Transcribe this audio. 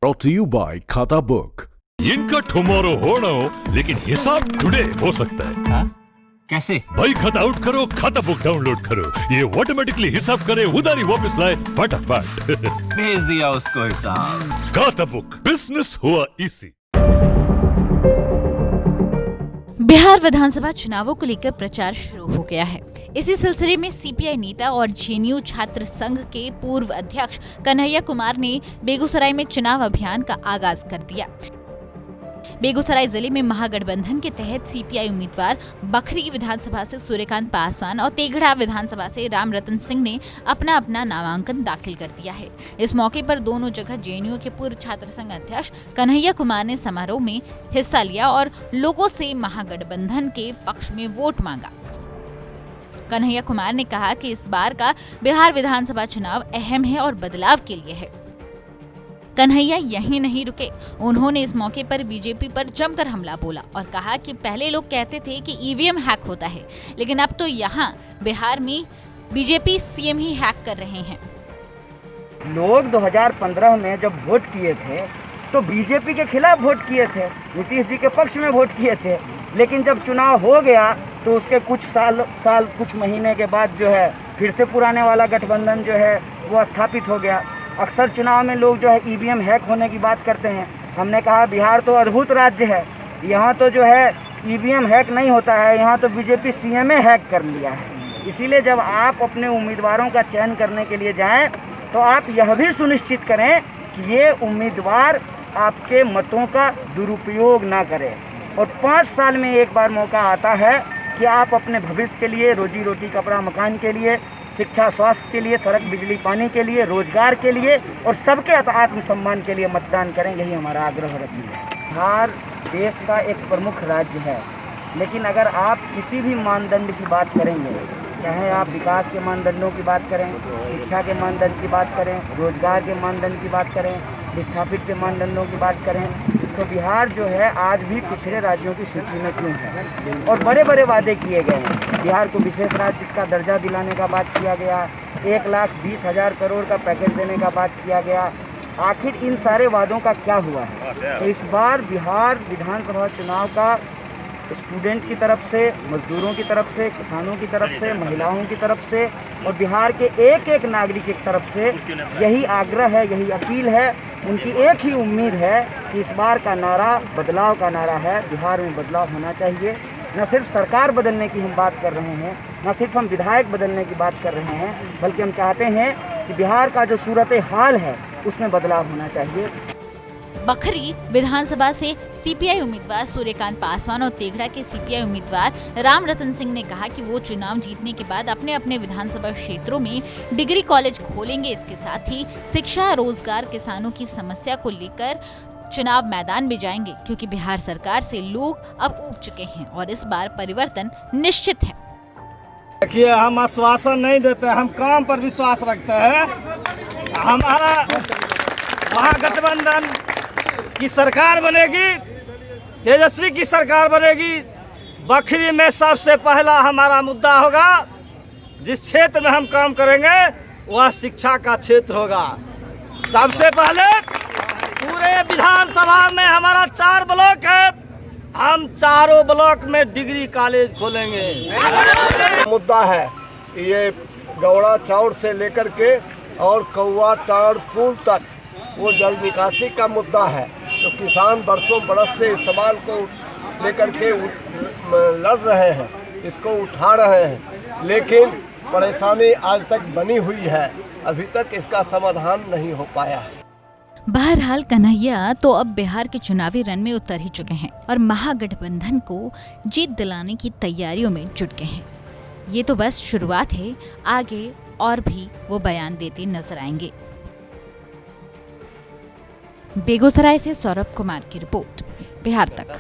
Brought to you by खाता book. इनका tomorrow होना हो लेकिन हिसाब टुडे हो सकता है। हाँ? कैसे? भाई खाता आउट करो, खाता बुक डाउनलोड करो, ये ऑटोमेटिकली हिसाब करे, उधारी वापस लाए फटाफट। भेज दिया उसको हिसाब। खाता बुक, बिजनेस हुआ इजी। बिहार विधानसभा चुनावों को लेकर प्रचार शुरू हो गया है। इसी सिलसिले में सीपीआई नेता और जेएनयू छात्र संघ के पूर्व अध्यक्ष कन्हैया कुमार ने बेगूसराय में चुनाव अभियान का आगाज कर दिया। बेगूसराय जिले में महागठबंधन के तहत सीपीआई उम्मीदवार बखरी विधानसभा से सूर्यकांत पासवान और तेघड़ा विधानसभा से रामरतन सिंह ने अपना अपना नामांकन दाखिल कर दिया है। इस मौके पर दोनों जगह जेएनयू के पूर्व छात्र संघ अध्यक्ष कन्हैया कुमार ने समारोह में हिस्सा लिया और लोगों से महागठबंधन के पक्ष में वोट मांगा। कन्हैया कुमार ने कहा कि इस बार का बिहार विधानसभा चुनाव अहम है और बदलाव के लिए है। कन्हैया यहीं नहीं रुके, उन्होंने इस मौके पर बीजेपी पर जमकर हमला बोला और कहा कि पहले लोग कहते थे कि ईवीएम हैक होता है, लेकिन अब तो यहाँ बिहार में बीजेपी सीएम ही हैक कर रहे हैं। लोग 2015 में जब वोट किए थे तो बीजेपी के खिलाफ वोट किए थे, नीतीश जी के पक्ष में वोट किए थे, लेकिन जब चुनाव हो गया तो उसके कुछ महीने के बाद जो है फिर से पुराने वाला गठबंधन जो है वो स्थापित हो गया। अक्सर चुनाव में लोग जो है ईवीएम हैक होने की बात करते हैं। हमने कहा बिहार तो अद्भुत राज्य है, यहाँ तो जो है ईवीएम हैक नहीं होता है, यहाँ तो बीजेपी सीएम हैक कर लिया है। इसीलिए जब आप अपने उम्मीदवारों का चयन करने के लिए जाएं तो आप यह भी सुनिश्चित करें कि ये उम्मीदवार आपके मतों का दुरुपयोग ना करें। और 5 साल में एक बार मौका आता है कि आप अपने भविष्य के लिए, रोजी रोटी कपड़ा मकान के लिए, शिक्षा स्वास्थ्य के लिए, सड़क बिजली पानी के लिए, रोजगार के लिए और सबके आत्मसम्मान के लिए मतदान करें। यही हमारा आग्रह रखी है। बिहार देश का एक प्रमुख राज्य है, लेकिन अगर आप किसी भी मानदंड की बात करेंगे, चाहे आप विकास के मानदंडों की बात करें, शिक्षा के मानदंड की बात करें, रोजगार के मानदंड की बात करें, विस्थापित के मानदंडों की बात करें, तो बिहार जो है आज भी पिछड़े राज्यों की सूची में क्यों है। और बड़े बड़े वादे किए गए हैं। बिहार को विशेष राज्य का दर्जा दिलाने का बात किया गया, 1,20,000 करोड़ का पैकेज देने का बात किया गया। आखिर इन सारे वादों का क्या हुआ है? तो इस बार बिहार विधानसभा चुनाव का स्टूडेंट की तरफ से, मजदूरों की तरफ से, किसानों की तरफ से, महिलाओं की तरफ से और बिहार के एक एक नागरिक की तरफ से यही आग्रह है, यही अपील है, उनकी एक ही उम्मीद है कि इस बार का नारा बदलाव का नारा है। बिहार में बदलाव होना चाहिए। न सिर्फ सरकार बदलने की हम बात कर रहे हैं, न सिर्फ हम विधायक बदलने की बात कर रहे हैं, बल्कि हम चाहते हैं कि बिहार का जो सूरत हाल है उसमें बदलाव होना चाहिए। बखरी विधानसभा से सीपीआई उम्मीदवार सूर्यकांत पासवान और तेघड़ा के सीपीआई उम्मीदवार रामरतन सिंह ने कहा कि वो चुनाव जीतने के बाद अपने अपने विधानसभा क्षेत्रों में डिग्री कॉलेज खोलेंगे। इसके साथ ही शिक्षा, रोजगार, किसानों की समस्या को लेकर चुनाव मैदान में जाएंगे, क्योंकि बिहार सरकार से लोग अब ऊब चुके हैं और इस बार परिवर्तन निश्चित है। देखिए, हम आश्वासन नहीं देते, हम काम पर विश्वास रखते हैं। हमारा महागठबंधन की सरकार बनेगी, तेजस्वी की सरकार बनेगी। बखरी में सबसे पहला हमारा मुद्दा होगा, जिस क्षेत्र में हम काम करेंगे वह शिक्षा का क्षेत्र होगा। सबसे पहले पूरे विधानसभा में हमारा 4 ब्लॉक है, हम चारों ब्लॉक में डिग्री कॉलेज खोलेंगे। मुद्दा है ये गौड़ा चौड़ से लेकर के और कौआ टाड़ पुल तक वो जल निकासी का मुद्दा है। तो किसान बरसों बरस से इस सवाल को लेकर के लड़ रहे हैं, इसको उठा रहे हैं, लेकिन परेशानी आज तक बनी हुई है, अभी तक इसका समाधान नहीं हो पाया है। बहरहाल कन्हैया तो अब बिहार के चुनावी रण में उतर ही चुके हैं और महागठबंधन को जीत दिलाने की तैयारियों में जुट गए हैं। ये तो बस शुरुआत है, आगे और भी वो बयान देते नजर आएंगे। बेगूसराय से सौरभ कुमार की रिपोर्ट, बिहार तक।